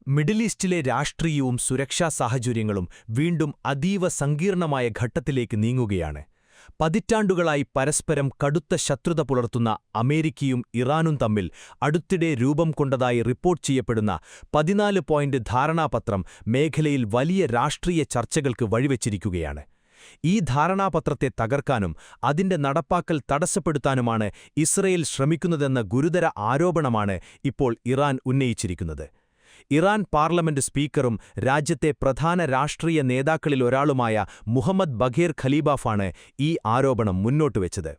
Middle ഈസ്റ്റിലെ രാഷ്ട്രീയവും സുരക്ഷാ സാഹചര്യങ്ങളും വീണ്ടും അതീവ സങ്കീർണമായ ഘട്ടത്തിലേക്ക് നീങ്ങുകയാണ്. പതിറ്റാണ്ടുകളായി പരസ്പരം കടുത്ത ശത്രുത പുലർത്തുന്ന അമേരിക്കയും ഇറാനും തമ്മിൽ അടുത്തിടെ രൂപം കൊണ്ടതായി റിപ്പോർട്ട് ചെയ്യപ്പെടുന്ന 14 പോയിന്റ് ധാരണാപത്രം മേഖലയിൽ വലിയ രാഷ്ട്രീയ ചർച്ചകൾക്ക് വഴിവെച്ചിരിക്കുകയാണ്. ഈ ധാരണാപത്രത്തെ തകർക്കാനും അതിന്റെ നടപ്പാക്കൽ തടസ്സപ്പെടുത്താനുമാണ് ഇസ്രയേൽ ശ്രമിക്കുന്നതെന്ന ഗുരുതര ആരോപണമാണ് ഇപ്പോൾ ഇറാൻ ഉന്നയിച്ചിരിക്കുന്നത്. ഇറാൻ പാർലമെന്റ് സ്പീക്കറും രാജ്യത്തെ പ്രധാന രാഷ്ട്രീയ നേതാക്കളിലൊരാളുമായ മുഹമ്മദ് ബഘേർ ഖലീബാഫാണ് ഈ ആരോപണം മുന്നോട്ടുവെച്ചത്.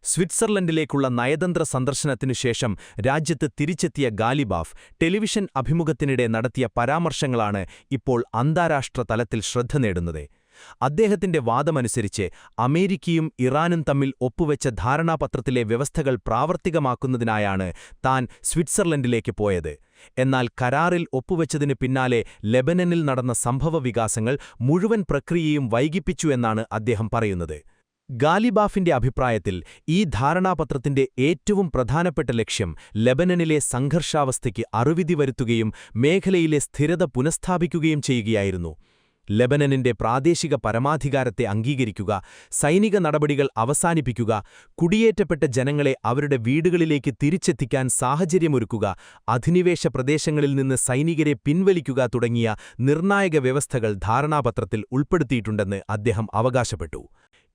സ്വിറ്റ്സർലൻഡിലേക്കുള്ള നയതന്ത്ര സന്ദർശനത്തിനു ശേഷം രാജ്യത്ത് തിരിച്ചെത്തിയ ഗാലിബാഫ് ടെലിവിഷൻ അഭിമുഖത്തിനിടെ നടത്തിയ പരാമർശങ്ങളാണ് ഇപ്പോൾ അന്താരാഷ്ട്ര തലത്തിൽ ശ്രദ്ധ നേടുന്നത്. അദ്ദേഹത്തിന്റെ വാദമനുസരിച്ച് അമേരിക്കയും ഇറാനും തമ്മിൽ ഒപ്പുവെച്ച ധാരണാപത്രത്തിലെ വ്യവസ്ഥകൾ പ്രാവർത്തികമാക്കുന്നതിനായാണ് താൻ സ്വിറ്റ്സർലൻഡിലേക്ക് പോയത്. എന്നാൽ കരാറിൽ ഒപ്പുവെച്ചതിനു പിന്നാലെ ലെബനനിൽ നടന്ന സംഭവവികാസങ്ങൾ മുഴുവൻ പ്രക്രിയയും വൈകിപ്പിച്ചു എന്നാണ് അദ്ദേഹം പറയുന്നത്. ഗാലിബാഫിന്റെ അഭിപ്രായത്തിൽ ഈ ധാരണാപത്രത്തിന്റെ ഏറ്റവും പ്രധാനപ്പെട്ട ലക്ഷ്യം ലെബനനിലെ സംഘർഷാവസ്ഥയ്ക്ക് അറുതിവ വരുത്തുകയും മേഖലയിലെ സ്ഥിരത പുനഃസ്ഥാപിക്കുകയും ചെയ്യുകയായിരുന്നു. ലെബനനിന്റെ പ്രാദേശിക പരമാധികാരത്തെ അംഗീകരിക്കുക, സൈനിക നടപടികൾ അവസാനിപ്പിക്കുക, കുടിയേറ്റപ്പെട്ട ജനങ്ങളെ അവരുടെ വീടുകളിലേക്ക് തിരിച്ചെത്തിക്കാൻ സാഹചര്യമൊരുക്കുക, അധിനിവേശ പ്രദേശങ്ങളിൽ നിന്ന് സൈനികരെ പിൻവലിക്കുക തുടങ്ങിയ നിർണായക വ്യവസ്ഥകൾ ധാരണാപത്രത്തിൽ ഉൾപ്പെടുത്തിയിട്ടുണ്ടെന്ന് അദ്ദേഹം അവകാശപ്പെട്ടു.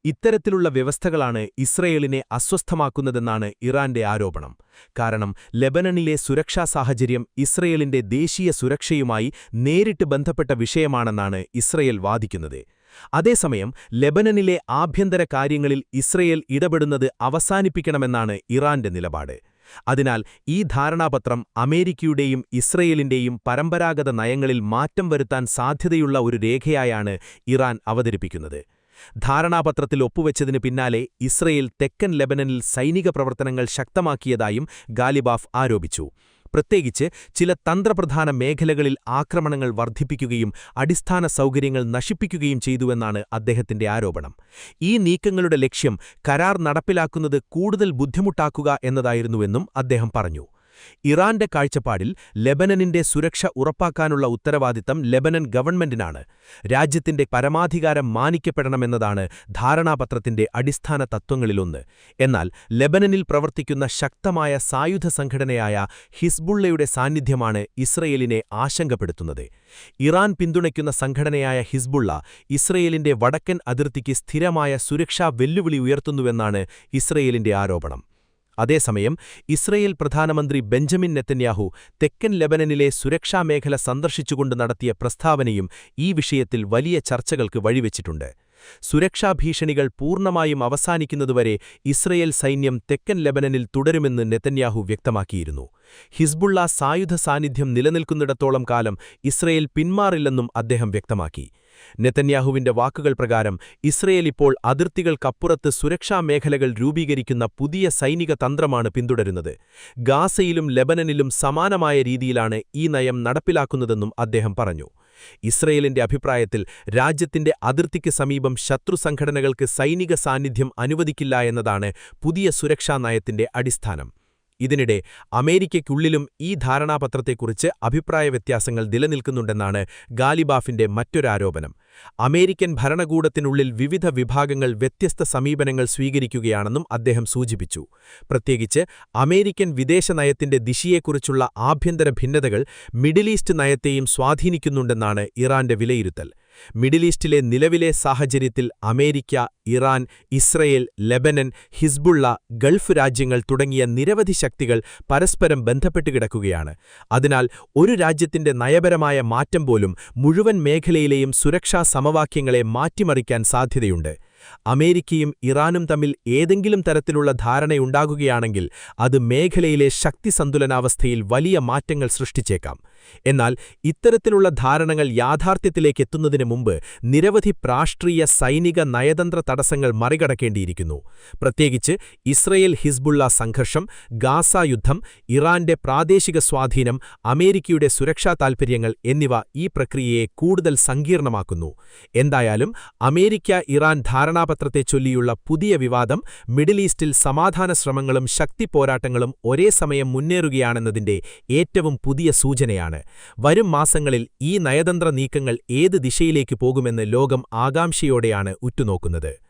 ഇത്തരത്തിലുള്ള വ്യവസ്ഥകളാണ് ഇസ്രയേലിനെ അസ്വസ്ഥമാക്കുന്നതെന്നാണ് ഇറാന്റെ ആരോപണം. കാരണം ലെബനനിലെ സുരക്ഷാ സാഹചര്യം ഇസ്രയേലിന്റെ ദേശീയ സുരക്ഷയുമായി നേരിട്ട് ബന്ധപ്പെട്ട വിഷയമാണെന്നാണ് ഇസ്രയേൽ വാദിക്കുന്നത്. അതേസമയം ലെബനനിലെ ആഭ്യന്തര കാര്യങ്ങളിൽ ഇസ്രയേൽ ഇടപെടുന്നത് അവസാനിപ്പിക്കണമെന്നാണ് ഇറാന്റെ നിലപാട്. അതിനാൽ ഈ ധാരണാപത്രം അമേരിക്കയുടെയും ഇസ്രയേലിന്റെയും പരമ്പരാഗത നയങ്ങളിൽ മാറ്റം വരുത്താൻ സാധ്യതയുള്ള ഒരു രേഖയായാണ് ഇറാൻ അവതരിപ്പിക്കുന്നത്. ധാരണാപത്രത്തിൽ ഒപ്പുവെച്ചതിനു പിന്നാലെ ഇസ്രയേൽ തെക്കൻ ലെബനനിൽ സൈനിക പ്രവർത്തനങ്ങൾ ശക്തമാക്കിയതായും ഗാലിബാഫ് ആരോപിച്ചു. പ്രത്യേകിച്ച് ചില തന്ത്രപ്രധാന മേഖലകളിൽ ആക്രമണങ്ങൾ വർദ്ധിപ്പിക്കുകയും അടിസ്ഥാന സൗകര്യങ്ങൾ നശിപ്പിക്കുകയും ചെയ്തുവെന്നാണ് അദ്ദേഹത്തിന്റെ ആരോപണം. ഈ നീക്കങ്ങളുടെ ലക്ഷ്യം കരാർ നടപ്പിലാക്കുന്നത് കൂടുതൽ ബുദ്ധിമുട്ടാക്കുക എന്നതായിരുന്നുവെന്നും അദ്ദേഹം പറഞ്ഞു. ഇറാന്റെ കാഴ്ചപ്പാടിൽ ലെബനനിന്റെ സുരക്ഷ ഉറപ്പാക്കാനുള്ള ഉത്തരവാദിത്തം ലെബനൻ ഗവൺമെന്റിനാണ്. രാജ്യത്തിന്റെ പരമാധികാരം മാനിക്കപ്പെടണമെന്നതാണ് ധാരണാപത്രത്തിന്റെ അടിസ്ഥാന തത്വങ്ങളിലൊന്ന്. എന്നാൽ ലെബനനിൽ പ്രവർത്തിക്കുന്ന ശക്തമായ സായുധ സംഘടനയായ ഹിസ്ബുള്ളയുടെ സാന്നിധ്യമാണ് ഇസ്രയേലിനെ ആശങ്കപ്പെടുത്തുന്നത്. ഇറാൻ പിന്തുണയ്ക്കുന്ന സംഘടനയായ ഹിസ്ബുള്ള ഇസ്രയേലിന്റെ വടക്കൻ അതിർത്തിക്ക് സ്ഥിരമായ സുരക്ഷാ വെല്ലുവിളി ഉയർത്തുന്നുവെന്നാണ് ഇസ്രയേലിന്റെ ആരോപണം. അതേസമയം ഇസ്രയേൽ പ്രധാനമന്ത്രി ബെഞ്ചമിൻ നെതന്യാഹു തെക്കൻ ലെബനനിലെ സുരക്ഷാമേഖല സന്ദർശിച്ചുകൊണ്ട് നടത്തിയ പ്രസ്താവനയും ഈ വിഷയത്തിൽ വലിയ ചർച്ചകൾക്ക് വഴിവെച്ചിട്ടുണ്ട്. സുരക്ഷാ ഭീഷണികൾ പൂർണ്ണമായും അവസാനിക്കുന്നതുവരെ ഇസ്രയേൽ സൈന്യം തെക്കൻ ലെബനനിൽ തുടരുമെന്ന് നെതന്യാഹു വ്യക്തമാക്കിയിരുന്നു. ഹിസ്ബുള്ള സായുധ സാന്നിധ്യം നിലനിൽക്കുന്നിടത്തോളം കാലം ഇസ്രയേൽ പിന്മാറില്ലെന്നും അദ്ദേഹം വ്യക്തമാക്കി. നെതന്യാഹുവിന്റെ വാക്കുകൾ പ്രകാരം ഇസ്രയേൽ ഇപ്പോൾ അതിർത്തികൾക്കപ്പുറത്ത് സുരക്ഷാ മേഖലകൾ രൂപീകരിക്കുന്ന പുതിയ സൈനിക തന്ത്രമാണ് പിന്തുടരുന്നത്. ഗാസയിലും ലെബനനിലും സമാനമായ രീതിയിലാണ് ഈ നയം നടപ്പിലാക്കുന്നതെന്നും അദ്ദേഹം പറഞ്ഞു. ഇസ്രയേലിന്റെ അഭിപ്രായത്തിൽ രാജ്യത്തിന്റെ അതിർത്തിക്ക് സമീപം ശത്രു സംഘടനകൾക്ക് സൈനിക സാന്നിധ്യം അനുവദിക്കില്ല എന്നതാണ് പുതിയ സുരക്ഷാ നയത്തിന്റെ അടിസ്ഥാനം. ഇതിനിടെ അമേരിക്കയ്ക്കുള്ളിലും ഈ ധാരണാപത്രത്തെക്കുറിച്ച് അഭിപ്രായ വ്യത്യാസങ്ങൾ നിലനിൽക്കുന്നുണ്ടെന്നാണ് ഗാലിബാഫിന്റെ മറ്റൊരാരോപണം. അമേരിക്കൻ ഭരണകൂടത്തിനുള്ളിൽ വിവിധ വിഭാഗങ്ങൾ വ്യത്യസ്ത സമീപനങ്ങൾ സ്വീകരിക്കുകയാണെന്നും അദ്ദേഹം സൂചിപ്പിച്ചു. പ്രത്യേകിച്ച് അമേരിക്കൻ വിദേശ നയത്തിന്റെ ദിശയെക്കുറിച്ചുള്ള ആഭ്യന്തര ഭിന്നതകൾ മിഡിൽ ഈസ്റ്റ് നയത്തെയും സ്വാധീനിക്കുന്നുണ്ടെന്നാണ് ഇറാന്റെ വിലയിരുത്തൽ. മിഡിൽ ഈസ്റ്റിലെ നിലവിലെ സാഹചര്യത്തിൽ America, Iran, Israel, Lebanon, Hezbollah, Gulf രാജ്യങ്ങൾ തുടങ്ങിയ നിരവധി ശക്തികൾ പരസ്പരം ബന്ധപ്പെട്ട് കിടക്കുകയാണ്. അതിനാൽ ഒരു രാജ്യത്തിന്റെ നയപരമായ മാറ്റം പോലും മുഴുവൻ മേഖലയിലെയും സുരക്ഷാ സമവാക്യങ്ങളെ മാറ്റിമറിക്കാൻ സാധ്യതയുണ്ട്. അമേരിക്കയും ഇറാനും തമ്മിൽ ഏതെങ്കിലും തരത്തിലുള്ള ധാരണയുണ്ടാകുകയാണെങ്കിൽ അത് മേഖലയിലെ ശക്തി സന്തുലനാവസ്ഥയിൽ വലിയ മാറ്റങ്ങൾ സൃഷ്ടിച്ചേക്കാം. എന്നാൽ ഇത്തരത്തിലുള്ള ധാരണകൾ യാഥാർത്ഥ്യത്തിലേക്കെത്തുന്നതിന് മുമ്പ് നിരവധി രാഷ്ട്രീയ, സൈനിക, നയതന്ത്ര തടസ്സങ്ങൾ മറികടക്കേണ്ടിയിരിക്കുന്നു. പ്രത്യേകിച്ച് ഇസ്രയേൽ ഹിസ്ബുള്ള സംഘർഷം, ഗാസ യുദ്ധം, ഇറാന്റെ പ്രാദേശിക സ്വാധീനം, അമേരിക്കയുടെ സുരക്ഷാ താൽപ്പര്യങ്ങൾ എന്നിവ ഈ പ്രക്രിയയെ കൂടുതൽ സങ്കീർണമാക്കുന്നു. എന്തായാലും അമേരിക്ക ഇറാൻ ധാരണാപത്രത്തെ ചൊല്ലിയുള്ള പുതിയ വിവാദം മിഡിൽ ഈസ്റ്റിൽ സമാധാന ശ്രമങ്ങളും ശക്തി പോരാട്ടങ്ങളും ഒരേ സമയം മുന്നേറുകയാണെന്നതിന്റെ ഏറ്റവും പുതിയ സൂചനയാണ്. വരികയാണ്. വരും മാസങ്ങളിൽ ഈ നയതന്ത്ര നീക്കങ്ങൾ ഏത് ദിശയിലേക്ക് പോകുമെന്ന് ലോകം ആകാംക്ഷയോടെയാണ് ഉറ്റുനോക്കുന്നത്.